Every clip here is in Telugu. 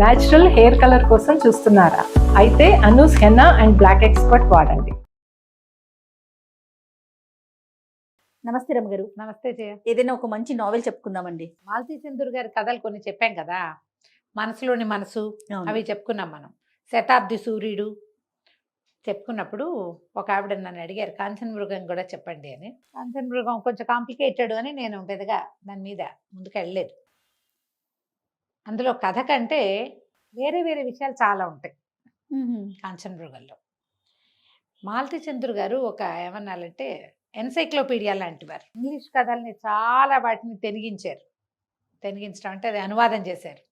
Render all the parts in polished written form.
న్యాచురల్ హెయిర్ కలర్ కోసం చూస్తున్నారా? అయితే Anoos henna and black expert వాడండి. నమస్తే రమ్మ గారు. నమస్తే జయ. ఏదైనా ఒక మంచి నావెల్ చెప్పుకుందామండి. మాలతీ చందూర్ గారి కథలు కొన్ని చెప్పాం కదా, మనసులోని మనసు అవును. అవి చెప్పుకున్నాం మనం. శతాబ్ది సూర్యుడు చెప్పుకున్నప్పుడు ఒక ఆవిడ నన్ను అడిగారు కాంచన మృగం కూడా చెప్పండి అని. కాంచన మృగం కొంచెం కాంప్లికేటెడ్ అని నేను పెద్దగా దాని మీద ముందుకు వెళ్ళలేదు. అందులో కథ కంటే వేరే వేరే విషయాలు చాలా ఉంటాయి కాంచన మృగంలో. మాలతీ చందూర్ గారు ఒక ఏమన్నారంటే ఎన్సైక్లోపీడియా లాంటి వారు. ఇంగ్లీష్ కథల్ని చాలా వాటిని తెనిగించడం అంటే అది అనువాదం చేశారు.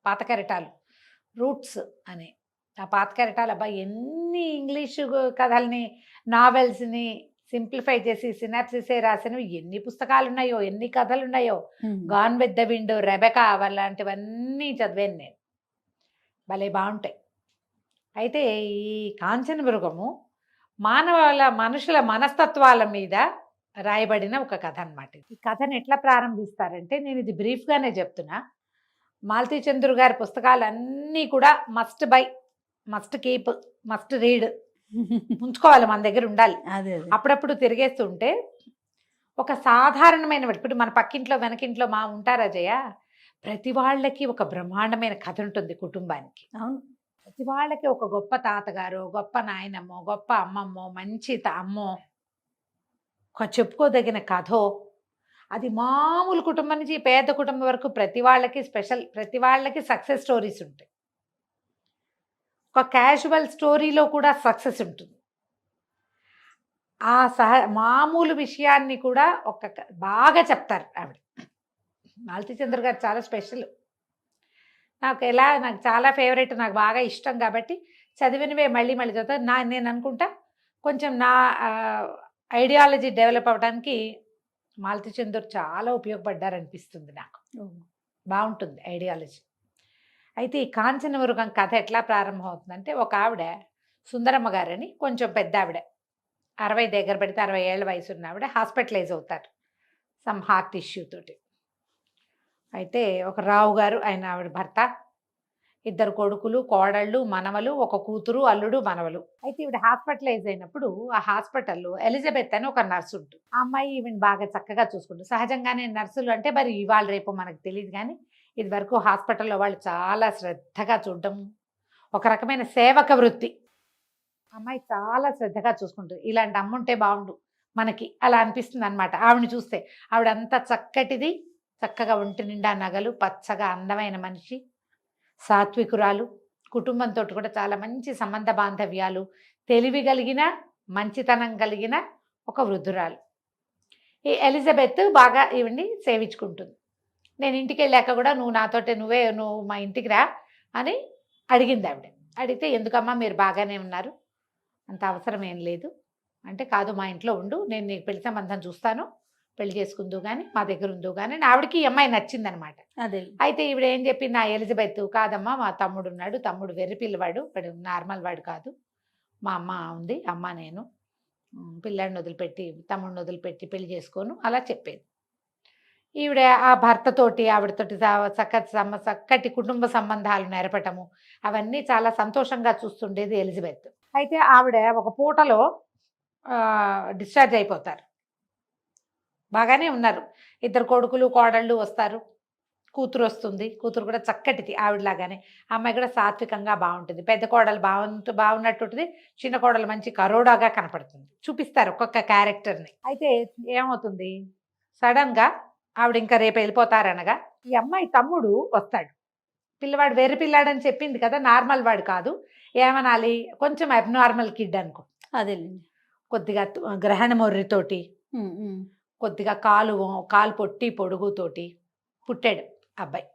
పాత కెరటాలు రూట్స్ అని. ఆ పాత కెరటాలు అబ్బాయి ఎన్ని ఇంగ్లీషు కథల్ని నావెల్స్ని సింప్లిఫై చేసి సినాప్సిసే రాసినవి ఎన్ని పుస్తకాలు ఉన్నాయో, ఎన్ని కథలు ఉన్నాయో. Gone with the wind, Rebecca అలాంటివన్నీ చదివాను నేను. భలే బాగుంటాయి. అయితే ఈ కాంచన మృగము మనుషుల మనస్తత్వాల మీద రాయబడిన ఒక కథ అన్నమాట. ఈ కథను ఎట్లా ప్రారంభిస్తారంటే, నేను ఇది బ్రీఫ్గానే చెప్తున్నా. మాలతీ చందూర్ గారి పుస్తకాలు అన్నీ కూడా must by, must keep, must read ఉంచుకోవాలి, మన దగ్గర ఉండాలి. అదే అప్పుడప్పుడు తిరిగేస్తుంటే ఒక సాధారణమైన ఇప్పుడు మన పక్కింట్లో వెనకింట్లో మా ఉంటారా జయ, ప్రతి వాళ్ళకి ఒక బ్రహ్మాండమైన కథ ఉంటుంది కుటుంబానికి. అవును. ప్రతి వాళ్ళకి ఒక గొప్ప తాతగారు, గొప్ప నాయనమ్మో, గొప్ప అమ్మమ్మో, మంచి అమ్మో, ఒక చెప్పుకోదగిన కథో. అది మామూలు కుటుంబం నుంచి పేద కుటుంబం వరకు ప్రతి వాళ్ళకి స్పెషల్, ప్రతి వాళ్ళకి సక్సెస్ స్టోరీస్ ఉంటాయి. ఒక క్యాజువల్ స్టోరీలో కూడా సక్సెస్ ఉంటుంది. ఆ మామూలు విషయాన్ని కూడా బాగా చెప్తారు ఆవిడ. మాలతీ చందూర్ గారు చాలా స్పెషల్. నాకు చాలా ఫేవరెట్, నాకు బాగా ఇష్టం కాబట్టి చదివినవే మళ్ళీ మళ్ళీ చదువుతా. నేను అనుకుంటా కొంచెం నా ఐడియాలజీ డెవలప్ అవ్వడానికి మాలతీ చందూర్ చాలా ఉపయోగపడ్డారనిపిస్తుంది నాకు. బాగుంటుంది ఐడియాలజీ. అయితే ఈ కాంచన మృగం కథ ఎట్లా ప్రారంభం అవుతుందంటే, ఒక ఆవిడ సుందరమ్మ గారని కొంచెం పెద్ద ఆవిడ, 60 దగ్గర పెడితే 60 ఏళ్ళ వయసు ఉన్న ఆవిడ హాస్పిటలైజ్ అవుతారు సమ్ హార్ట్ ఇష్యూ తోటి. అయితే ఒక రావు గారు, ఆయన ఆవిడ భర్త, 2 కొడుకులు, కోడళ్ళు, మనవలు, ఒక కూతురు, అల్లుడు, మనవలు. అయితే ఈవిడ హాస్పిటలైజ్ అయినప్పుడు ఆ హాస్పిటల్లో ఎలిజబెత్ అని ఒక నర్సు ఉంటుంది. ఆ అమ్మాయి ఈవిని బాగా చక్కగా చూసుకుంటుంది. సహజంగానే నర్సులు అంటే మరి ఇవాళ రేపు మనకు తెలియదు, కానీ ఇది వరకు హాస్పిటల్లో వాళ్ళు చాలా శ్రద్ధగా చూడడం, ఒక రకమైన సేవక వృత్తి. అమ్మాయి చాలా శ్రద్ధగా చూసుకుంటుంది. ఇలాంటి అమ్మ ఉంటే బాగుండు మనకి, అలా అనిపిస్తుంది అనమాట ఆవిడని చూస్తే. ఆవిడ అంత చక్కటిది, చక్కగా ఒంటి నిండా నగలు, పచ్చగా అందమైన మనిషి, సాత్వికురాలు, కుటుంబంతో కూడా చాలా మంచి సంబంధ బాంధవ్యాలు, తెలివి కలిగిన, మంచితనం కలిగిన ఒక వృద్ధురాలు. ఈ ఎలిజబెత్ బాగా ఈవిడ్ని సేవించుకుంటుంది. నేను ఇంటికి వెళ్ళాక కూడా నువ్వు మా ఇంటికి రా అని అడిగింది ఆవిడ. అడిగితే, ఎందుకమ్మా మీరు బాగానే ఉన్నారు, అంత అవసరం ఏం లేదు అంటే, కాదు మా ఇంట్లో ఉండు, నేను నీకు పెళ్లి సంబంధం చూస్తాను, పెళ్లి చేసుకుందు కానీ మా దగ్గర ఉందో కానీ. ఆవిడకి ఈ అమ్మాయి నచ్చిందనమాట. అదే. అయితే ఈవిడ ఏం చెప్పింది, నా ఎలిజబెత్, కాదమ్మా మా తమ్ముడు ఉన్నాడు, తమ్ముడు వెర్రి పిల్లవాడు, వాడు నార్మల్ వాడు కాదు, మా అమ్మ ఉంది, అమ్మ నేను పిల్లాడిని వదిలిపెట్టి, తమ్ముడిని వదిలిపెట్టి పెళ్లి చేసుకోను అలా చెప్పేది. ఈవిడ ఆ భర్తతోటి, ఆవిడతోటి చక్కటి కుటుంబ సంబంధాలు నెరపటము అవన్నీ చాలా సంతోషంగా చూస్తుండేది ఎలిజబెత్. అయితే ఆవిడ ఒక పూటలో డిశ్చార్జ్ అయిపోతారు. బాగానే ఉన్నారు. 2 కొడుకులు, కోడళ్ళు వస్తారు, కూతురు వస్తుంది. కూతురు కూడా చక్కటిది ఆవిడలాగానే. అమ్మాయి కూడా సాత్వికంగా బాగుంటుంది. పెద్ద కోడలు బాగున్నట్టుంటుంది, చిన్న కోడలు మంచి కరోడాగా కనపడుతుంది. చూపిస్తారు ఒక్కొక్క క్యారెక్టర్ని. అయితే ఏమవుతుంది, సడన్గా ఆవిడ ఇంకా రేపు వెళ్ళిపోతారనగా ఈ అమ్మాయి తమ్ముడు వస్తాడు. పిల్లవాడు వెర్రి పిల్లాడని చెప్పింది కదా, నార్మల్ వాడు కాదు, ఏమనాలి, కొంచెం అబ్నార్మల్ కిడ్ అనుకో. అదేలేండి. కొద్దిగా గ్రహణ మొర్రితోటి, కొద్దిగా కాలు పొట్టి పొడుగుతోటి పుట్టాడు అబ్బాయి.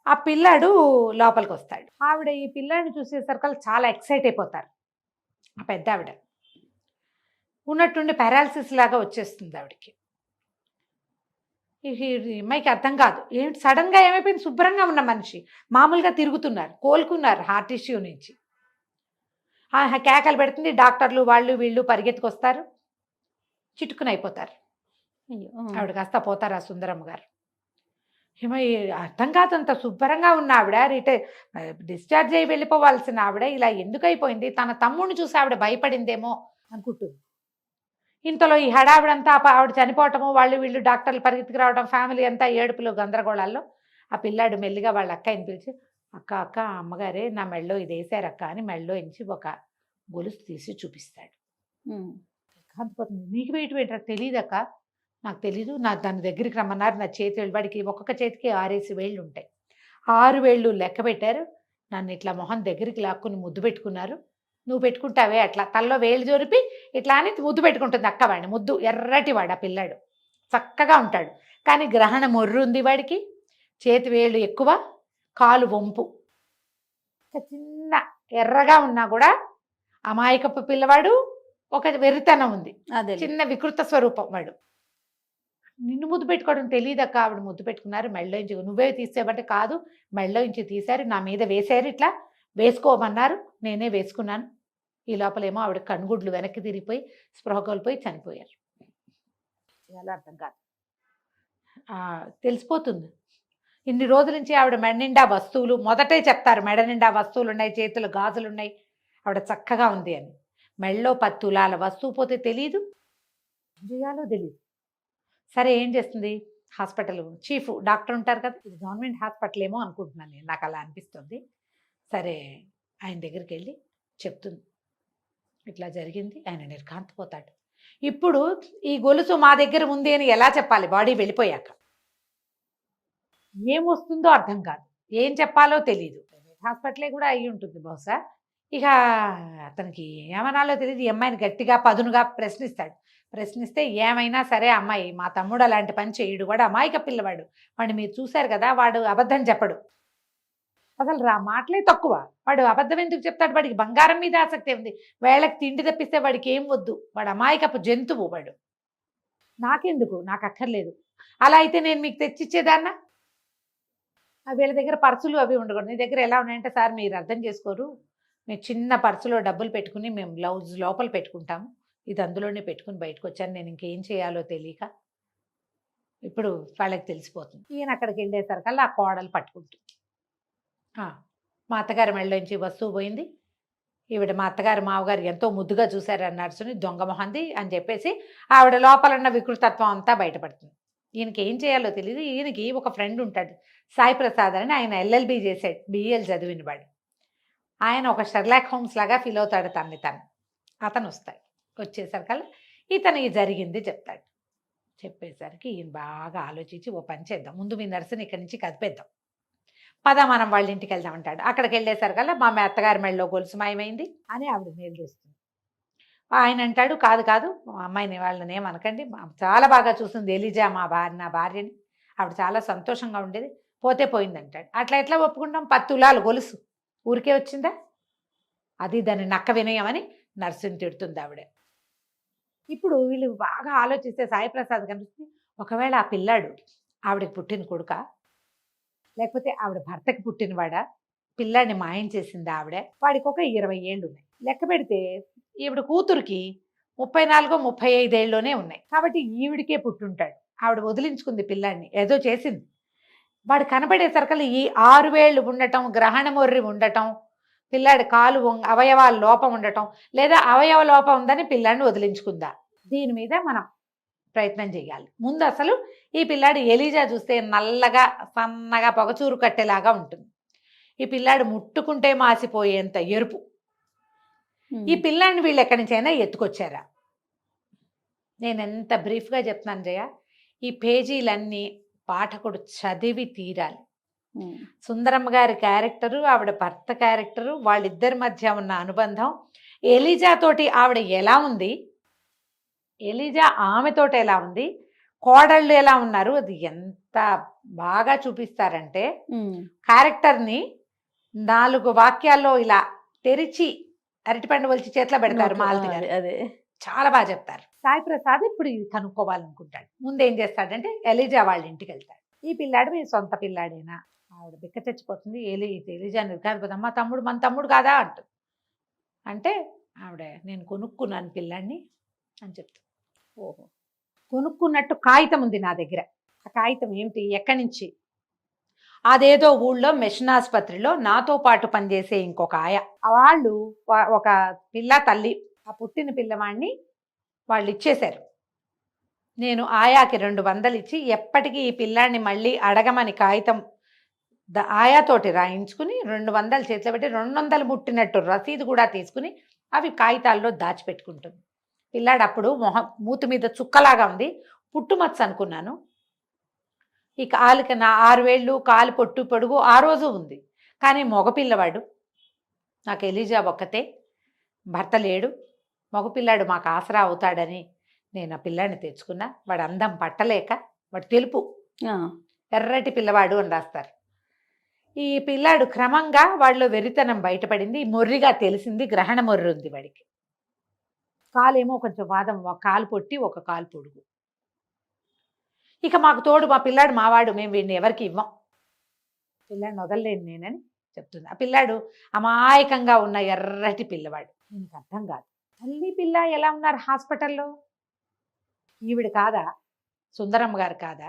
ఆ పిల్లాడు లోపలికి వస్తాడు. ఆవిడ ఈ పిల్లాడిని చూసేసరికి చాలా ఎక్సైట్ అయిపోతారు. ఆ పెద్ద ఆవిడ ఉన్నట్టుండి పారాలసిస్ లాగా వచ్చేస్తుంది ఆవిడకి. ఈ అమ్మాయికి అర్థం కాదు, ఏమిటి సడన్గా ఏమైపోయింది, శుభ్రంగా ఉన్న మనిషి మామూలుగా తిరుగుతున్నారు, కోలుకున్నారు హార్ట్ ఇష్యూ నుంచి. కేకలు పెడుతుంది. డాక్టర్లు వాళ్ళు వీళ్ళు పరిగెత్తుకొస్తారు, చిటుకుని అయిపోతారు. ఆవిడ కాస్త పోతారు ఆ సుందరమ్మ గారు. ఏమో అర్థం కాదు, అంత శుభ్రంగా ఉన్న ఆవిడ డిశ్చార్జ్ అయ్యి వెళ్ళిపోవాల్సిన ఆవిడ ఇలా ఎందుకు అయిపోయింది, తన తమ్ముడిని చూసి ఆవిడ భయపడిందేమో అనుకుంటుంది. ఇంతలో ఈ హడావిడంతా ఆవిడ చనిపోవటము, వాళ్ళు వీళ్ళు డాక్టర్లు పరిగెత్తుకు రావడం, ఫ్యామిలీ అంతా ఏడుపులు గందరగోళాల్లో ఆ పిల్లాడు మెల్లిగా వాళ్ళ అక్కని పిలిచి, అక్క అక్క అమ్మగారే నా మెళ్ళో ఇది వేసారు అక్క అని మెళ్ళో ఎంచి ఒక గొలుసు తీసి చూపిస్తాడు. కాకపోతుంది, నీకు వేయటం ఏంటో తెలియదక్క, నాకు తెలీదు, దాని దగ్గరికి రమ్మన్నారు, నా చేతి వేళ్ళు, వాడికి ఒక్కొక్క చేతికి 6 వేళ్ళు ఉంటాయి, 6 వేళ్ళు లెక్క పెట్టారు, నన్ను ఇట్లా మొహం దగ్గరికి లాక్కుని ముద్దు పెట్టుకున్నారు, నువ్వు పెట్టుకుంటావే అట్లా తల్లో వేలు జోరిపి ఇట్లా అని ముద్దు పెట్టుకుంటుంది అక్క వాడిని. ముద్దు ఎర్రటివాడు ఆ పిల్లాడు, చక్కగా ఉంటాడు, కానీ గ్రహణ మొర్రు ఉంది వాడికి, చేతి వేళ్ళు ఎక్కువ, కాలు వంపు, చిన్న ఎర్రగా ఉన్నా కూడా అమాయకపు పిల్లవాడు, ఒక వెర్రితనం ఉంది, అదే చిన్న వికృత స్వరూపం వాడు. నిన్ను ముద్దు పెట్టుకోవడం తెలియదక్క, ఆవిడ ముద్దు పెట్టుకున్నారు, మెళ్ళో ఇంచి నువ్వే తీసేవంటే కాదు, మెళ్ళో ఇంచి తీశారు, నా మీద వేశారు, ఇట్లా వేసుకోమన్నారు, నేనే వేసుకున్నాను. ఈ లోపలేమో ఆవిడ కనుగుడ్లు వెనక్కి తిరిగిపోయి స్పృహ కోల్పోయి చనిపోయారు. చాలా అర్థం కాదు, తెలిసిపోతుంది. ఇన్ని రోజుల నుంచి ఆవిడ మెడ నిండా వస్తువులు, మొదటే చెప్తారు మెడ నిండా వస్తువులు ఉన్నాయి, చేతులు గాజులు ఉన్నాయి, ఆవిడ చక్కగా ఉంది అని. మెళ్ళో 10 తులాల వస్తువు పోతే తెలీదు, ఏం చేయాలో తెలీదు. సరే ఏం చేస్తుంది, హాస్పిటల్ చీఫ్ డాక్టర్ ఉంటారు కదా, ఇది గవర్నమెంట్ హాస్పిటల్ ఏమో అనుకుంటున్నాను నేను, నాకు అలా అనిపిస్తుంది. సరే ఆయన దగ్గరికి వెళ్ళి చెప్తుంది, ఇట్లా జరిగింది. ఆయన నిర్ఘాంతపోతాడు. ఇప్పుడు ఈ గొలుసు మా దగ్గర ఉంది అని ఎలా చెప్పాలి, బాడీ వెళ్ళిపోయాక ఏం వస్తుందో అర్థం కాదు, ఏం చెప్పాలో తెలీదు. హాస్పిటలే కూడా అయ్యి ఉంటుంది బహుశా. ఇక అతనికి ఏమనాలో తెలియదు, ఈ అమ్మాయిని గట్టిగా పదునుగా ప్రశ్నిస్తే ఏమైనా సరే అమ్మాయి, మా తమ్ముడు అలాంటి పని చేయడు, వాడు అమాయక పిల్లవాడు, వాడిని మీరు చూశారు కదా, వాడు అబద్ధం చెప్పడు, అసలు మాటలే తక్కువ, వాడు అబద్ధం ఎందుకు చెప్తాడు, వాడికి బంగారం మీద ఆసక్తి ఉంది, వేళకి తిండి తప్పిస్తే వాడికి ఏం వద్దు, వాడు అమాయకపు జంతువు, వాడు నాకెందుకు, నాకు అక్కర్లేదు, అలా అయితే నేను మీకు తెచ్చిచ్చేదాన్నా, వీళ్ళ దగ్గర పర్సులు అవి ఉండకూడదు, నీ దగ్గర ఎలా ఉన్నాయంటే, సార్ మీరు అర్థం చేసుకోరు, మేము చిన్న పర్సులో డబ్బులు పెట్టుకుని మేము బ్లౌజ్ లోపల పెట్టుకుంటాము, ఇది అందులోనే పెట్టుకుని బయటకు వచ్చాను, నేను ఇంకేం చేయాలో తెలియక, ఇప్పుడు వాళ్ళకి తెలిసిపోతుంది. ఈయన అక్కడికి వెళ్ళేసరికల్లా ఆ కోడలు పట్టుకుంటుంది, మా అత్తగారి మెళ్ళలోంచి వస్తువు పోయింది, ఈవిడ మా అత్తగారు మావగారు ఎంతో ముద్దుగా చూశారు ఆ నర్సుని, దొంగ మొహంది అని చెప్పేసి ఆవిడ లోపలున్న వికృతత్వం అంతా బయటపడుతుంది. ఈయనకి ఏం చేయాలో తెలియదు. ఈయనకి ఒక ఫ్రెండ్ ఉంటాడు, సాయి ప్రసాద్ అని, ఆయన ఎల్ఎల్బి చేసాడు, బిఎల్ చదివిన వాడు. ఆయన ఒక షెర్లాక్ హోమ్స్ లాగా ఫీల్ అవుతాడు తను. అతను వస్తాడు, వచ్చేసరికల్లా ఇతనికి జరిగింది చెప్తాడు. చెప్పేసరికి ఈయన బాగా ఆలోచించి, ఓ పని చేద్దాం, ముందు మీ నర్సుని ఇక్కడి నుంచి కదిపేద్దాం, పద మనం వాళ్ళ ఇంటికి వెళ్దాం అంటాడు. అక్కడికి వెళ్ళేసరికల్లా మా అత్తగారి మెళ్ళలో గొలుసు మాయమైంది అని ఆవిడ నిలదీస్తుంది. ఆయన అంటాడు, కాదు కాదు అమ్మాయిని వాళ్ళని ఏమనకండి, చాలా బాగా చూస్తుంది ఎలిజా నా భార్యని, ఆవిడ చాలా సంతోషంగా ఉండేది, పోతే పోయింది అంటాడు. అట్లా ఎట్లా ఒప్పుకుంటాం, 10 తులాలు గొలుసు ఊరికే వచ్చిందా, అది దాన్ని నక్క వినయం అని నర్సుని తిడుతుంది ఆవిడ. ఇప్పుడు వీళ్ళు బాగా ఆలోచిస్తే సాయి ప్రసాద్ కనిపిస్తుంది, ఒకవేళ ఆ పిల్లాడు ఆవిడకి పుట్టిన కొడుక, లేకపోతే ఆవిడ భర్తకి పుట్టినవాడా, పిల్లాడిని మాయం చేసింది ఆవిడ, వాడికి ఒక 20 ఏళ్ళు ఉన్నాయి, లెక్క పెడితే ఈవిడ కూతురికి 34-35 ఏళ్ళలోనే ఉన్నాయి, కాబట్టి ఈవిడికే పుట్టుంటాడు, ఆవిడ వదిలించుకుంది పిల్లాడిని, ఏదో చేసింది. వాడు కనబడేసరికల్లా ఈ 6 వేళ్ళు ఉండటం, గ్రహణ మొర్రి ఉండటం, పిల్లాడి కాలు అవయవాల లోపం ఉండటం, లేదా అవయవ లోపం ఉందని పిల్లాడిని వదిలించుకుందా, దీని మీద మనం ప్రయత్నం చేయాలి. ముందు అసలు ఈ పిల్లాడు ఎలిజా చూస్తే నల్లగా సన్నగా పొగచూరు కట్టేలాగా ఉంటుంది, ఈ పిల్లాడు ముట్టుకుంటే మాసిపోయేంత ఎరుపు, ఈ పిల్లాడిని వీళ్ళు ఎక్కడి నుంచైనా ఎత్తుకొచ్చారా. నేను ఎంత బ్రీఫ్గా చెప్తున్నాను జయ, ఈ పేజీలన్నీ పాఠకుడు చదివి తీరాలి. సుందరమ్మ గారి క్యారెక్టరు, ఆవిడ భర్త క్యారెక్టరు, వాళ్ళిద్దరి మధ్య ఉన్న అనుబంధం, ఎలిజా తోటి ఆవిడ ఎలా ఉంది, ఎలిజా ఆమెతోటి ఎలా ఉంది, కోడళ్ళు ఎలా ఉన్నారు, అది ఎంత బాగా చూపిస్తారంటే క్యారెక్టర్ని 4 వాక్యాల్లో ఇలా తెరిచి అరటిపండు వలిచి చేతిలో పెడతారు మాలతి గారు, అదే చాలా బాగా చెప్తారు. సాయి ప్రసాద్ ఇప్పుడు ఇది కనుక్కోవాలనుకుంటాడు. ముందు ఏం చేస్తాడంటే ఎలిజా వాళ్ళ ఇంటికి వెళ్తాడు. ఈ పిల్లాడు మీ సొంత పిల్లాడేనా, ఆవిడ బిక్క చచ్చిపోతుంది, ఎలిజా నిర్ఘాంతపోతుంది, అమ్మ తమ్ముడు మన తమ్ముడు కాదా అంటుంది. అంటే ఆవిడ నేను కొనుక్కున్నాను పిల్లాడిని అని చెప్తాను. ఓహో, కొనుక్కున్నట్టు కాగితం ఉంది నా దగ్గర, ఆ కాగితం ఏమిటి, ఎక్కడి నుంచి, అదేదో ఊళ్ళో మిషన్ ఆసుపత్రిలో నాతో పాటు పనిచేసే ఇంకొక ఆయ, వాళ్ళు ఒక పిల్ల తల్లి, ఆ పుట్టిన పిల్లవాడిని వాళ్ళు ఇచ్చేశారు. నేను ఆయాకి 200 ఇచ్చి ఎప్పటికీ ఈ పిల్లాడిని మళ్ళీ అడగమని కాగితం ఆయాతోటి రాయించుకుని 200 చేతిలో పెట్టి 200 ముట్టినట్టు రసీదు కూడా తీసుకుని అవి కాగితాల్లో దాచిపెట్టుకుంటుంది. పిల్లాడు అప్పుడు మూతి మీద చుక్కలాగా ఉంది, పుట్టుమచ్చ అనుకున్నాను. ఈ కాలుకి నా 6 వేళ్ళు, కాలు పొట్టు పొడుగు ఆ రోజు ఉంది. కానీ మగపిల్లవాడు, నాకు ఎలిజా ఒక్కతే, భర్త లేడు, మగపిల్లాడు మాకు ఆసరా అవుతాడని నేను ఆ పిల్లాడిని తెచ్చుకున్నా. వాడు అందం పట్టలేక, వాడు తెలుపు ఎర్రటి పిల్లవాడు అని రాస్తారు. ఈ పిల్లాడు క్రమంగా వాళ్ళలో వెరితనం బయటపడింది, మొర్రిగా తెలిసింది, గ్రహణ మొర్రి ఉంది వాడికి. కాలేమో కొంచెం వాదం, ఒక కాలు పొట్టి ఒక కాలు పొడుగు. ఇక మాకు తోడు మా పిల్లాడు మావాడు, మేము వీడిని ఎవరికి ఇవ్వం, పిల్లాడిని వదలలేను నేనని చెప్తుంది. ఆ పిల్లాడు అమాయకంగా ఉన్న ఎర్రటి పిల్లవాడు. దీనికి అర్థం కాదు, తల్లి పిల్ల ఎలా ఉన్నారు హాస్పిటల్లో, ఈవిడ కాదా, సుందరమ్మ గారు కాదా,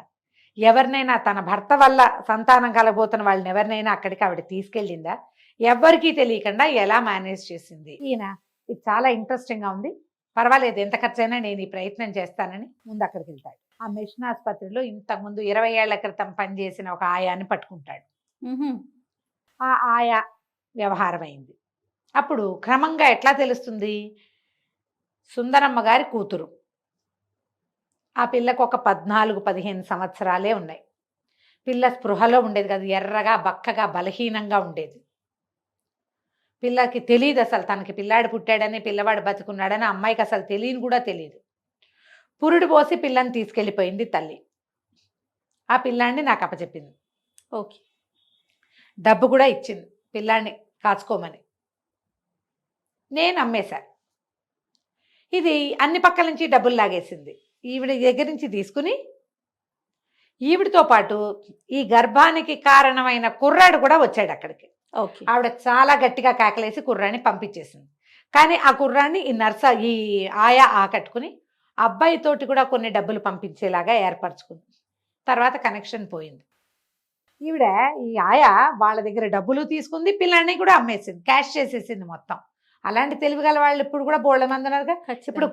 ఎవరినైనా తన భర్త వల్ల సంతానం కలగబోతున్న వాళ్ళని ఎవరినైనా అక్కడికి ఆవిడ తీసుకెళ్ళిందా, ఎవరికీ తెలియకుండా ఎలా మేనేజ్ చేసింది. ఈయన ఇది చాలా ఇంట్రెస్టింగ్గా ఉంది, పర్వాలేదు ఎంత ఖర్చైనా నేను ఈ ప్రయత్నం చేస్తానని ముందు అక్కడికి వెళ్తాడు. ఆ మిషన్ ఆసుపత్రిలో ఇంతకుముందు 20 ఏళ్ల క్రితం పనిచేసిన ఒక ఆయాని పట్టుకుంటాడు. ఆ ఆయా వ్యవహారం అయింది. అప్పుడు క్రమంగా ఎట్లా తెలుస్తుంది, సుందరమ్మ గారి కూతురు, ఆ పిల్లకు ఒక 14-15 సంవత్సరాలే ఉన్నాయి. పిల్ల స్పృహలో ఉండేది కాదు, ఎర్రగా బక్కగా బలహీనంగా ఉండేది. పిల్లకి తెలియదు అసలు తనకి పిల్లాడు పుట్టాడని, పిల్లవాడు బతుకున్నాడని అమ్మాయికి అసలు తెలియని కూడా తెలియదు. పురుడు పోసి పిల్లని తీసుకెళ్ళిపోయింది తల్లి. ఆ పిల్లాన్ని నాకు అప్పచెప్పింది. ఓకే, డబ్బు కూడా ఇచ్చింది పిల్లాన్ని కాచుకోమని. నేను అమ్మేశా. ఇది అన్ని పక్కల నుంచి డబ్బులు లాగేసింది. ఈవిడ దగ్గర నుంచి తీసుకుని ఈవిడితో పాటు ఈ గర్భానికి కారణమైన కుర్రాడు కూడా వచ్చాడు అక్కడికి. ఓకే, ఆవిడ చాలా గట్టిగా కేకలేసి కుర్రాన్ని పంపించేసింది. కానీ ఆ కుర్రాన్ని ఈ ఆయా ఆకట్టుకుని అబ్బాయితోటి కూడా కొన్ని డబ్బులు పంపించేలాగా ఏర్పరచుకుంది. తర్వాత కనెక్షన్ పోయింది. ఈవిడ ఈ ఆయా వాళ్ళ దగ్గర డబ్బులు తీసుకుంది, పిల్లాన్ని కూడా అమ్మేసింది, క్యాష్ చేసేసింది మొత్తం. అలాంటి తెలివిగల వాళ్ళు ఇప్పుడు కూడా బోళ్ళ మంది ఉన్నారుగా. ఇప్పుడు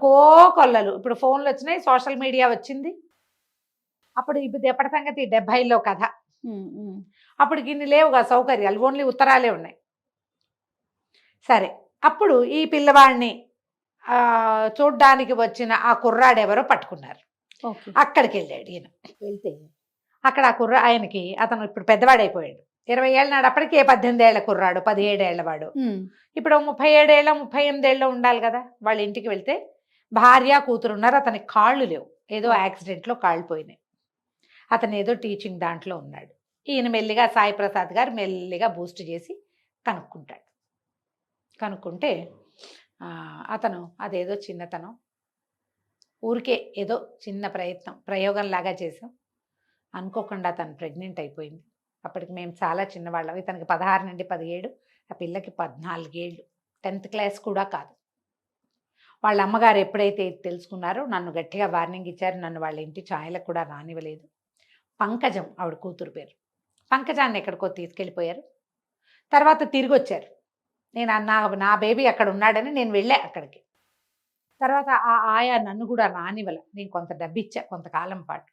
కొల్లలు, ఇప్పుడు ఫోన్లు వచ్చినాయి, సోషల్ మీడియా వచ్చింది. అప్పుడు ఇప్పుడు ఎప్పటి సంగతి 70లో కథ. అప్పుడు గిన్ని లేవుగా సౌకర్యాలు, ఓన్లీ ఉత్తరాలే ఉన్నాయి. సరే, అప్పుడు ఈ పిల్లవాడిని చూడ్డానికి వచ్చిన ఆ కుర్రాడెవరో పట్టుకున్నారు. అక్కడికి వెళ్ళాడు ఈయన. వెళ్తే అక్కడ ఆ ఆయనకి, అతను ఇప్పుడు పెద్దవాడైపోయాడు, 20 ఏళ్ళ నాడు అప్పటికే 18 ఏళ్ల కుర్రాడు, 17 ఏళ్ల వాడు. ఇప్పుడు 37 ఏళ్ళ 38 ఏళ్ళ ఉండాలి కదా. వాళ్ళ ఇంటికి వెళ్తే భార్య కూతురు ఉన్నారు. అతనికి కాళ్ళు లేవు, ఏదో యాక్సిడెంట్లో కాళ్ళు పోయినాయి. అతను ఏదో టీచింగ్ దాంట్లో ఉన్నాడు. ఈయన మెల్లిగా సాయి ప్రసాద్ గారు మెల్లిగా బూస్ట్ చేసి కనుక్కుంటాడు. కనుక్కుంటే అతను అదేదో చిన్నతనం, ఊరికే ఏదో చిన్న ప్రయోగంలాగా చేసాం, అనుకోకుండా తను ప్రెగ్నెంట్ అయిపోయింది. అప్పటికి మేము చాలా చిన్నవాళ్ళం. ఇతనికి 16 నుండి 17, ఆ పిల్లకి 14 ఏళ్ళు, 10th క్లాస్ కూడా కాదు. వాళ్ళ అమ్మగారు ఎప్పుడైతే ఇది తెలుసుకున్నారో నన్ను గట్టిగా వార్నింగ్ ఇచ్చారు. నన్ను వాళ్ళ ఇంటి ఛాయలకు కూడా రానివ్వలేదు. పంకజం ఆవిడ కూతురు పేరు. పంకజాన్ని ఎక్కడికో తీసుకెళ్ళిపోయారు. తర్వాత తిరిగి వచ్చారు. నేను నా బేబీ అక్కడ ఉన్నాడని నేను వెళ్ళా అక్కడికి. తర్వాత ఆ ఆయా నన్ను కూడా రానివ్వలే. నేను కొంత డబ్బు ఇచ్చా కొంతకాలం పాటు.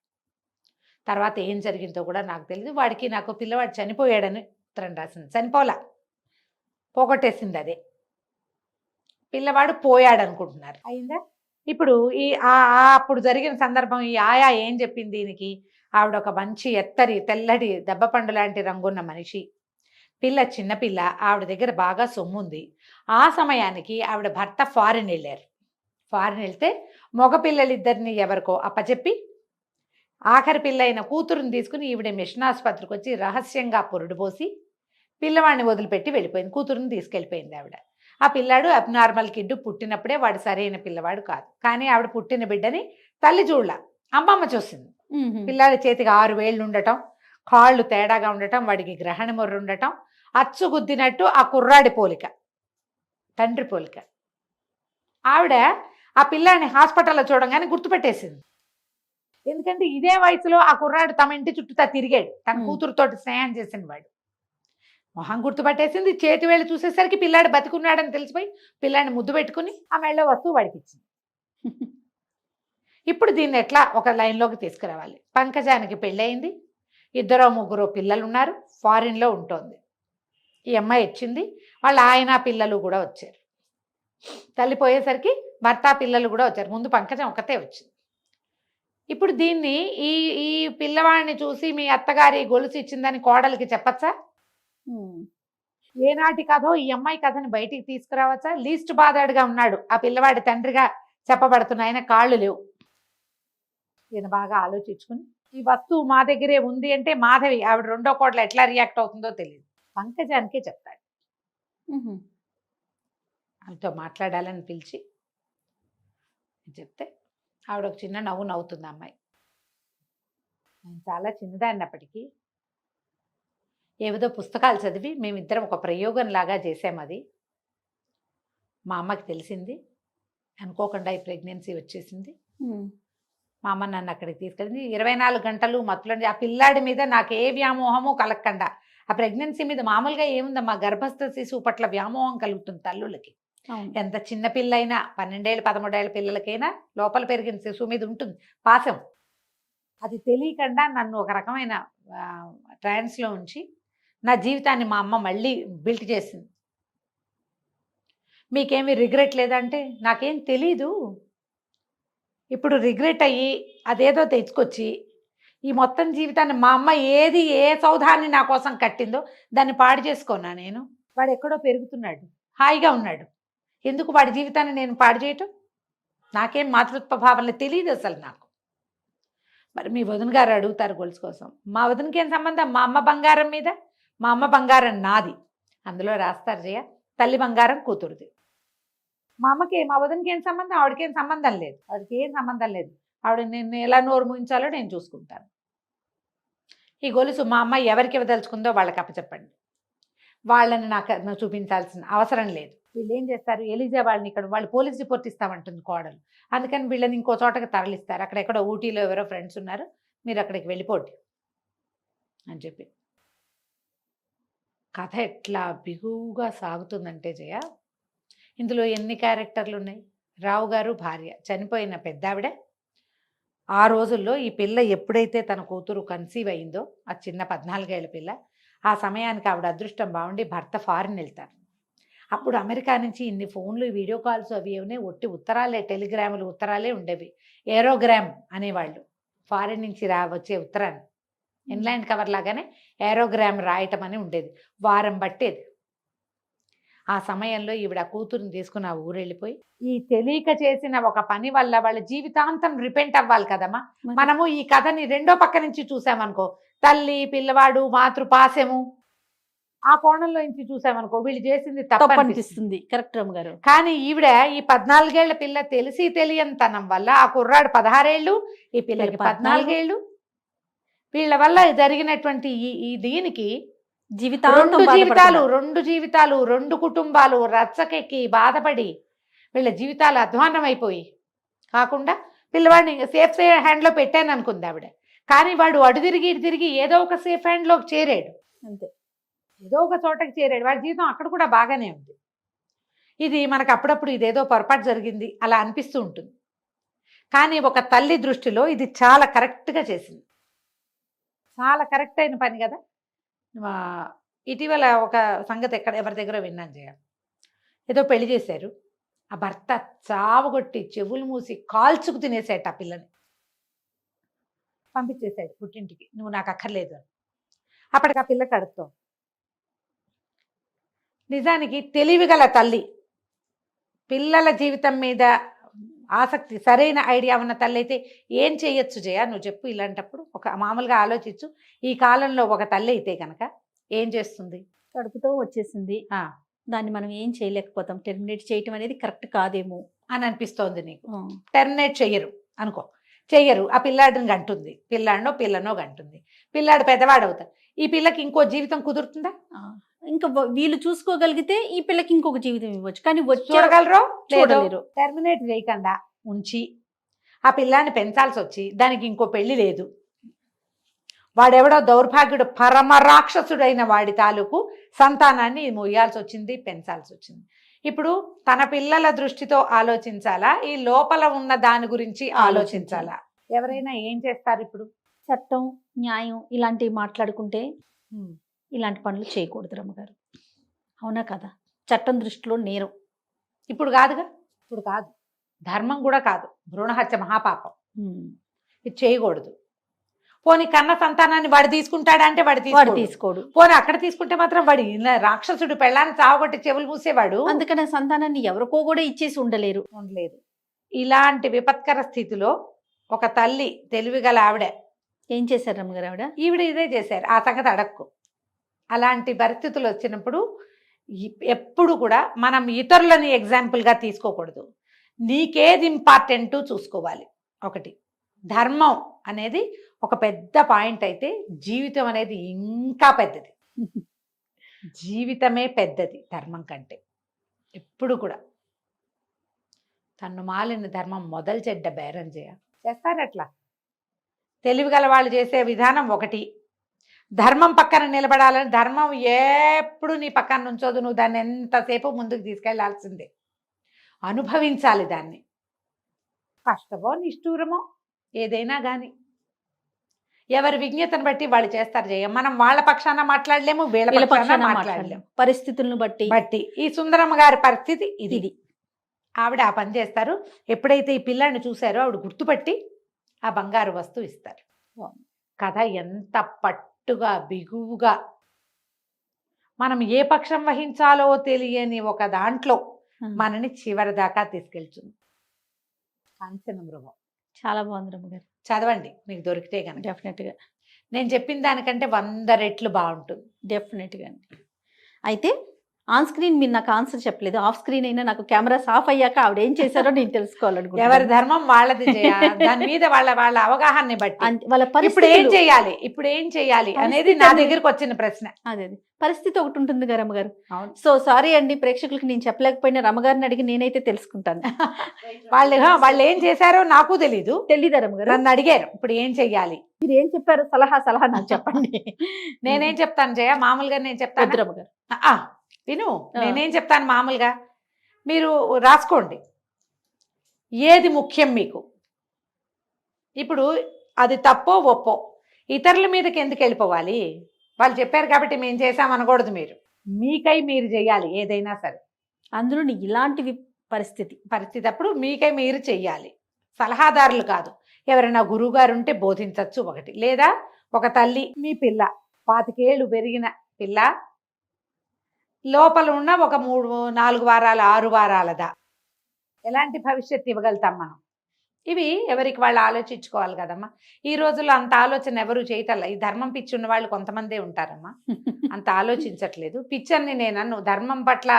తర్వాత ఏం జరిగిందో కూడా నాకు తెలియదు. వాడికి నాకు పిల్లవాడు చనిపోయాడని ఉత్తరం రాసింది. చనిపోలా, పోగొట్టేసింది అదే. పిల్లవాడు పోయాడు అనుకుంటున్నారు. అయిందా? ఇప్పుడు ఈ అప్పుడు జరిగిన సందర్భం ఈ ఆయా ఏం చెప్పింది దీనికి, ఆవిడ ఒక మంచి ఎత్తరి తెల్లటి దెబ్బపండు లాంటి రంగున్న మనిషి, పిల్ల చిన్నపిల్ల, ఆవిడ దగ్గర బాగా సొమ్ముంది. ఆ సమయానికి ఆవిడ భర్త ఫారిన్ వెళ్ళారు. ఫారిన్ వెళ్తే మగపిల్లలిద్దరిని ఎవరికో అప్పచెప్పి ఆఖరి పిల్ల అయిన కూతురుని తీసుకుని ఈవిడ మిషన్ ఆసుపత్రికి వచ్చి రహస్యంగా పురుడు పోసి పిల్లవాడిని వదిలిపెట్టి వెళ్ళిపోయింది. కూతురుని తీసుకెళ్ళిపోయింది ఆవిడ. ఆ పిల్లాడు అబ్నార్మల్ కిడ్, పుట్టినప్పుడే వాడు సరైన పిల్లవాడు కాదు. కానీ ఆవిడ పుట్టిన బిడ్డని తల్లి చూడలా, అమ్మమ్మ చూసింది. పిల్లాడి చేతికి 6 వేళ్ళు ఉండటం, కాళ్ళు తేడాగా ఉండటం, వాడికి గ్రహణ మొర్రు ఉండటం, అచ్చు గుద్దినట్టు ఆ కుర్రాడి పోలిక, తండ్రి పోలిక. ఆవిడ ఆ పిల్లాడిని హాస్పిటల్లో చూడంగానే గుర్తుపెట్టేసింది. ఎందుకంటే ఇదే వయసులో ఆ కుర్రాడు తమ ఇంటి చుట్టూ తిరిగాడు, తన మ్. కూతురుతోటి స్నేహం చేసిన వాడు. మొహం గుర్తుపట్టేసింది, చేతి వేళ్ళు చూసేసరికి పిల్లాడు బతికున్నాడని తెలిసిపోయి పిల్లాడిని ముద్దు పెట్టుకుని ఆ మెళ్ళో వస్తువు వాడికి ఇచ్చింది. ఇప్పుడు దీన్ని ఎట్లా ఒక లైన్లోకి తీసుకురావాలి? పంకజానికి పెళ్ళయింది, 2-3 పిల్లలు ఉన్నారు, ఫారిన్లో ఉంటోంది. ఈ అమ్మాయి వచ్చింది, వాళ్ళ ఆయన పిల్లలు కూడా వచ్చారు. తల్లి పోయేసరికి భర్త పిల్లలు కూడా వచ్చారు. ముందు పంకజం ఒకతే వచ్చింది. ఇప్పుడు దీన్ని ఈ ఈ పిల్లవాడిని చూసి మీ అత్తగారి గొలుసు ఇచ్చిందని కోడలికి చెప్పచ్చా? ఏనాటి కథో ఈ అమ్మాయి కథని బయటికి తీసుకురావచ్చా? లీస్ట్ బాధాడుగా ఉన్నాడు ఆ పిల్లవాడి తండ్రిగా చెప్పబడుతున్న ఆయన, కాళ్ళు లేవు. ఈయన బాగా ఆలోచించుకుని ఈ వస్తువు మా దగ్గరే ఉంది అంటే మాధవి ఆవిడ 2వ కోడలు ఎట్లా రియాక్ట్ అవుతుందో తెలియదు. పంకజానికే చెప్తాడు. ఆమెతో మాట్లాడాలని పిలిచి చెప్తే ఆవిడ ఒక చిన్న నవ్వు నవ్వుతుంది అమ్మాయి. నేను చాలా చిన్నదాన్నప్పటికీ ఏదో పుస్తకాలు చదివి మేమిద్దరం ఒక ప్రయోగం లాగా చేసాం. అది మా అమ్మకి తెలిసింది, అనుకోకుండా ఈ ప్రెగ్నెన్సీ వచ్చేసింది. మా అమ్మ నన్ను అక్కడికి తీసుకెళ్ళింది. 24 గంటలు మత్తులో ఆ పిల్లాడి మీద నాకు ఏ వ్యామోహము కలగకుండా, ఆ ప్రెగ్నెన్సీ మీద మామూలుగా ఏముందమ్మా, గర్భస్థ శిశువు పట్ల వ్యామోహం కలుగుతుంది తల్లులకి. ఎంత చిన్న పిల్లైనా 12 ఏళ్ళ 13 ఏళ్ళ పిల్లలకైనా లోపల పెరిగిన శిశువు మీద ఉంటుంది పాశం. అది తెలియకుండా నన్ను ఒక రకమైన ట్రాన్స్లో ఉంచి నా జీవితాన్ని మా అమ్మ మళ్ళీ బిల్ట్ చేసింది. మీకేమీ రిగ్రెట్ లేదంటే నాకేం తెలీదు. ఇప్పుడు రిగ్రెట్ అయ్యి అదేదో తెచ్చుకొచ్చి ఈ మొత్తం జీవితాన్ని మా అమ్మ ఏ సౌధాన్ని నా కోసం కట్టిందో దాన్ని పాడు చేసుకున్నా నేను. వాడు ఎక్కడో పెరుగుతున్నాడు, హాయిగా ఉన్నాడు, ఎందుకు వాడి జీవితాన్ని నేను పాడు చేయటం? నాకేం మాతృత్వ భావనలు తెలియదు అసలు నాకు. మరి మీ వదిన గారు అడుగుతారు గొలుసు కోసం, మా వదినకి ఏం సంబంధం? మా అమ్మ బంగారం మీద, మా అమ్మ బంగారం నాది. అందులో రాస్తారు జయ, తల్లి బంగారం కూతురుది. మా అమ్మకి మా వదినకి ఏం సంబంధం? ఆవిడకేం సంబంధం లేదు, ఆవిడకి ఏం సంబంధం లేదు. ఆవిడ నేను ఎలా నోరు ముయించాలో నేను చూసుకుంటాను. ఈ గొలుసు మా అమ్మ ఎవరికి ఇవ్వదలుచుకుందో వాళ్ళకి అప్పచెప్పండి, వాళ్ళని నాకు చూపించాల్సిన అవసరం లేదు. వీళ్ళు ఏం చేస్తారు, ఎలిజా వాళ్ళని ఇక్కడ వాళ్ళు పోలీస్ రిపోర్ట్ ఇస్తామంటుంది కోడలు, అందుకని వీళ్ళని ఇంకో చోటకి తరలిస్తారు. అక్కడెక్కడో ఊటీలో ఎవరో ఫ్రెండ్స్ ఉన్నారు, మీరు అక్కడికి వెళ్ళిపోండి అని చెప్పి. కథ ఎట్లా బిగువుగా సాగుతుందంటే జయ, ఇందులో ఎన్ని క్యారెక్టర్లు ఉన్నాయి? రావు గారు భార్య, చనిపోయిన పెద్దావిడ. ఆ రోజుల్లో ఈ పిల్ల ఎప్పుడైతే తన కూతురు కన్సీవ్ అయిందో, ఆ చిన్న 14 ఏళ్ల పిల్ల, ఆ సమయానికి ఆవిడ అదృష్టం బాగుండి భర్త ఫారిన్ వెళ్తారు. అప్పుడు అమెరికా నుంచి ఇన్ని ఫోన్లు, వీడియో కాల్స్ అవి ఏమనే, ఒట్టి ఉత్తరాలే, టెలిగ్రాములు ఉత్తరాలే ఉండేవి. ఏరోగ్రామ్ అనేవాళ్ళు, ఫారిన్ నుంచి వచ్చే ఉత్తరాన్ని ఇన్లైన్ కవర్ లాగానే ఏరోగ్రామ్ రాయటం అని ఉండేది, వారం పట్టేది. ఆ సమయంలో ఈవిడ కూతురుని తీసుకుని ఆ ఊరు వెళ్ళిపోయి, ఈ తెలియక చేసిన ఒక పని వల్ల వాళ్ళ జీవితాంతం రిపెంట్ అవ్వాలి కదమ్మా. మనము ఈ కథని 2వ పక్క నుంచి చూసామనుకో, తల్లి పిల్లవాడు మాతృపాశము, ఆ కోణంలో నుంచి చూసామనుకో వీళ్ళు చేసింది తప్పనిపిస్తుంది. కరెక్ట్ రమ్మ గారు. కానీ ఈవిడ ఈ 14 ఏళ్ల పిల్ల తెలిసి తెలియనితనం వల్ల, ఆ కుర్రాడు 16 ఏళ్ళు, ఈ పిల్లకి 14 ఏళ్ళు, వీళ్ళ వల్ల జరిగినటువంటి ఈ దీనికి రెండు జీవితాలు 2 కుటుంబాలు రచ్చకెక్కి బాధపడి వీళ్ళ జీవితాలు అధ్వాన్నం అయిపోయి, కాకుండా పిల్లవాడిని సేఫ్ హ్యాండ్లో పెట్టాను అనుకుంది ఆవిడ. కానీ వాడు అటు తిరిగి ఇటు తిరిగి ఏదో ఒక సేఫ్ హ్యాండ్లోకి చేరాడు, అంతే, ఏదో ఒక చోటకి చేరాడు. వాడి జీవితం అక్కడ కూడా బాగానే ఉంది. ఇది మనకు అప్పుడప్పుడు ఇదేదో పొరపాటు జరిగింది అలా అనిపిస్తూ ఉంటుంది. కానీ ఒక తల్లి దృష్టిలో ఇది చాలా కరెక్ట్గా చేసింది, చాలా కరెక్ట్ అయిన పని కదా. ఇటీవల ఒక సంగతి ఎవరి దగ్గర విన్నాను జయ, ఏదో పెళ్లి చేశారు, ఆ భర్త చావగొట్టి చెవులు మూసి కాల్చుకు తినేసాడు ఆ పిల్లని, పంపించేశాడు పుట్టింటికి, నువ్వు నాకు అక్కర్లేదు అని. అప్పటికి ఆ పిల్ల కడుపుతో. నిజానికి తెలివిగల తల్లి, పిల్లల జీవితం మీద ఆసక్తి, సరైన ఐడియా ఉన్న తల్లి అయితే ఏం చేయొచ్చు జయ, నువ్వు చెప్పు. ఇలాంటప్పుడు ఒక మామూలుగా ఆలోచించు, ఈ కాలంలో ఒక తల్లి అయితే కనుక ఏం చేస్తుంది? కడుపుతో వచ్చేసింది, దాన్ని మనం ఏం చేయలేకపోతాం, టెర్మినేట్ చేయటం అనేది కరెక్ట్ కాదేమో అని అనిపిస్తోంది నీకు. టెర్మినేట్ చెయ్యరు అనుకో, చెయ్యరు, ఆ పిల్లాడిని గంటుంది, పిల్లనో గంటుంది, పిల్లాడు పెద్దవాడు అవుతాడు. ఈ పిల్లకి ఇంకో జీవితం కుదురుతుందా? ఇంకా వీళ్ళు చూసుకోగలిగితే ఈ పిల్లకి ఇంకొక జీవితం ఇవ్వచ్చు, కానీ చూడగలరు చూడలేరు. టెర్మినేట్ చేయకుండా ఉంచి ఆ పిల్లాన్ని పెంచాల్సి వచ్చి దానికి ఇంకో పెళ్లి లేదు, వాడెవడో దౌర్భాగ్యుడు పరమ రాక్షసుడైన వాడి తాలూకు సంతానాన్ని మొయ్యాల్సి వచ్చింది, పెంచాల్సి వచ్చింది. ఇప్పుడు తన పిల్లల దృష్టితో ఆలోచించాలా, ఈ లోపల ఉన్న దాని గురించి ఆలోచించాలా? ఎవరైనా ఏం చేస్తారు ఇప్పుడు? చట్టం, న్యాయం ఇలాంటివి మాట్లాడుకుంటే ఇలాంటి పనులు చేయకూడదు రమ్మగారు. అవునా కదా? చట్టం దృష్టిలో నేరం. ఇప్పుడు కాదుగా, ఇప్పుడు కాదు, ధర్మం కూడా కాదు, భ్రూణహత్య మహాపాపం, ఇది చేయకూడదు. పోనీ కన్న సంతానాన్ని వాడు తీసుకుంటాడా అంటే వాడు తీసుకోడు. పోనీ అక్కడ తీసుకుంటే మాత్రం వాడు రాక్షసుడు పెళ్ళాన్ని చావగొట్టి చెవులు మూసేవాడు. అందుకనే సంతానాన్ని ఎవరికో కూడా ఇచ్చేసి ఉండలేరు. ఇలాంటి విపత్కర స్థితిలో ఒక తల్లి తెలివిగల ఆవిడ ఏం చేశారు రమ్మగారు? ఈవిడ ఇదే చేశారు, ఆ సంగతి అడక్కు. అలాంటి పరిస్థితులు వచ్చినప్పుడు ఎప్పుడు కూడా మనం ఇతరులని ఎగ్జాంపుల్గా తీసుకోకూడదు. నీకేది ఇంపార్టెంట్ చూసుకోవాలి. ఒకటి ధర్మం అనేది ఒక పెద్ద పాయింట్ అయితే, జీవితం అనేది ఇంకా పెద్దది. జీవితమే పెద్దది ధర్మం కంటే. ఎప్పుడు కూడా తన్ను మాలిన ధర్మం మొదలు చెడ్డ బేరం చేస్తారట్లా. తెలివిగల వాళ్ళు చేసే విధానం ఒకటి, ధర్మం పక్కన నిలబడాలని. ధర్మం ఎప్పుడు నీ పక్కన నుంచోదు, నువ్వు దాన్ని ఎంతసేపు ముందుకు తీసుకెళ్లాల్సిందే, అనుభవించాలి దాన్ని. కష్టమో నిష్ఠూరమో ఏదైనా కానీ ఎవరి విజ్ఞతను బట్టి వాళ్ళు చేస్తారు జయ. మనం వాళ్ళ పక్షాన మాట్లాడలేము, వీళ్ళ పక్షాన మాట్లాడలేము, పరిస్థితులను బట్టి. ఈ సుందరమ్మ గారి పరిస్థితి ఇది. ఆవిడ ఆ పని చేస్తారు. ఎప్పుడైతే ఈ పిల్లాన్ని చూశారో ఆవిడ గుర్తుపట్టి ఆ బంగారు వస్తువు ఇస్తారు. కథ ఎంత పట్టుగా బిగువుగా, మనం ఏ పక్షం వహించాలో తెలియని ఒక దాంట్లో మనని చివరి దాకా తీసుకెళ్తుంది. కాంచన మృగం చాలా బాగుంది రమ్మగారు. చదవండి మీకు దొరికితే కనుక. డెఫినెట్గా నేను చెప్పిన దానికంటే 100 రెట్లు బాగుంటుంది. డెఫినెట్గా అండి. అయితే ఆన్ స్క్రీన్ మీరు నాకు ఆన్సర్ చెప్పలేదు, ఆఫ్ స్క్రీన్ అయినా నాకు కెమెరాస్ ఆఫ్ అయ్యాక ఆవిడ ఏం చేశారో నేను తెలుసుకోవాలనుకుంటున్నాను. ఎవరి ధర్మం వాళ్ళది దాని మీద వాళ్ళ అవగాహన బట్టి వాళ్ళ ఇప్పుడు ఏం చేయాలి అనేది నా దగ్గరకు వచ్చిన ప్రశ్న. అదే పరిస్థితి ఒకటి ఉంటుంది కదా రమ్మగారు. సో సారీ అండి ప్రేక్షకులకి నేను చెప్పలేకపోయినా రమ్మగారిని అడిగి నేనైతే తెలుసుకుంటాను. వాళ్ళు ఏం చేశారో నాకు తెలీదా రమ్మగారు? నన్ను అడిగారు ఇప్పుడు ఏం చెయ్యాలి, మీరు ఏం చెప్పారు సలహా నాకు చెప్పండి. నేనేం చెప్తాను జయ, మామూలుగా నేను చెప్తాను రమ్మగారు. విను, నేనేం చెప్తాను మామూలుగా, మీరు రాసుకోండి ఏది ముఖ్యం మీకు. ఇప్పుడు అది తప్పో ఒప్పో ఇతరుల మీదకి ఎందుకు వెళ్ళిపోవాలి? వాళ్ళు చెప్పారు కాబట్టి మేము చేసామనకూడదు. మీకై మీరు చేయాలి ఏదైనా సరే. అందులో ఇలాంటి పరిస్థితి అప్పుడు మీకై మీరు చెయ్యాలి, సలహాదారులు కాదు. ఎవరైనా గురువు గారు ఉంటే బోధించవచ్చు ఒకటి, లేదా ఒక తల్లి మీ పిల్ల 25 ఏళ్ళు పెరిగిన పిల్ల లోపల ఉన్న ఒక 3-4 వారాల 6 వారాలదా ఎలాంటి భవిష్యత్తు ఇవ్వగలుగుతాం మనం? ఇవి ఎవరికి వాళ్ళు ఆలోచించుకోవాలి కదమ్మా. ఈ రోజుల్లో అంత ఆలోచన ఎవరు చేయటల్లా. ఈ ధర్మం పిచ్చి ఉన్న వాళ్ళు కొంతమందే ఉంటారమ్మా, అంత ఆలోచించట్లేదు. పిచ్చని నేను ధర్మం పట్ల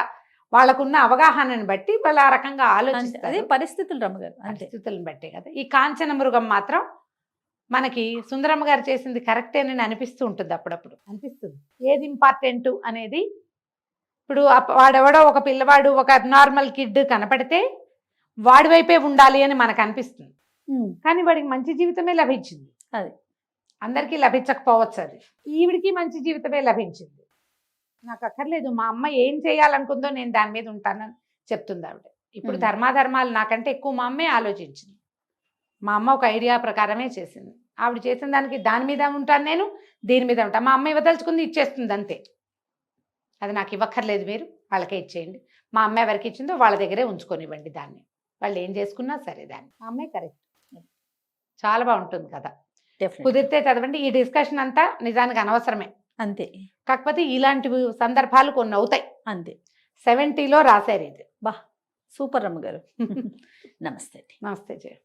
వాళ్ళకున్న అవగాహనని బట్టి వాళ్ళు ఆ రకంగా ఆలోచిస్తారు. పరిస్థితులు రమ్మగారు, పరిస్థితులను బట్టే కదా. ఈ కాంచన మృగం మాత్రం మనకి సుందరమ్మ గారు చేసింది కరెక్టేనని అనిపిస్తూ ఉంటుంది, అప్పుడప్పుడు అనిపిస్తుంది. ఏది ఇంపార్టెంట్ అనేది. ఇప్పుడు వాడెవడో ఒక పిల్లవాడు ఒక అబ్నార్మల్ కిడ్ కనపడితే వాడి వైపే ఉండాలి అని మనకు అనిపిస్తుంది, కానీ వాడికి మంచి జీవితమే లభించింది. అది అందరికీ లభించకపోవచ్చు, అది ఈవిడికి మంచి జీవితమే లభించింది. నాకు అక్కర్లేదు, మా అమ్మ ఏం చేయాలనుకుందో నేను దాని మీద ఉంటానని చెప్తుంది ఆవిడ. ఇప్పుడు ధర్మాధర్మాలు నాకంటే ఎక్కువ మా అమ్మే ఆలోచించింది. మా అమ్మ ఒక ఐడియా ప్రకారమే చేసింది. ఆవిడ చేసిన దానికి దాని మీద ఉంటాను, నేను దీని మీద ఉంటాను. మా అమ్మ ఇవ్వదలుచుకుంది ఇచ్చేస్తుంది అంతే. అది నాకు ఇవ్వక్కర్లేదు, మీరు వాళ్ళకే ఇచ్చేయండి. మా అమ్మ ఎవరికి ఇచ్చిందో వాళ్ళ దగ్గరే ఉంచుకొనివ్వండి దాన్ని, వాళ్ళు ఏం చేసుకున్నా సరే దాన్ని. మా అమ్మే కరెక్ట్. చాలా బాగుంటుంది కదా. కుదిరితే చదవండి. ఈ డిస్కషన్ అంతా నిజానికి అనవసరమే అంతే, కాకపోతే ఇలాంటి సందర్భాలు కొన్ని అవుతాయి అంతే. 70లో రాశారు ఇది. సూపర్ రమ్మగారు. నమస్తే. నమస్తే జయ.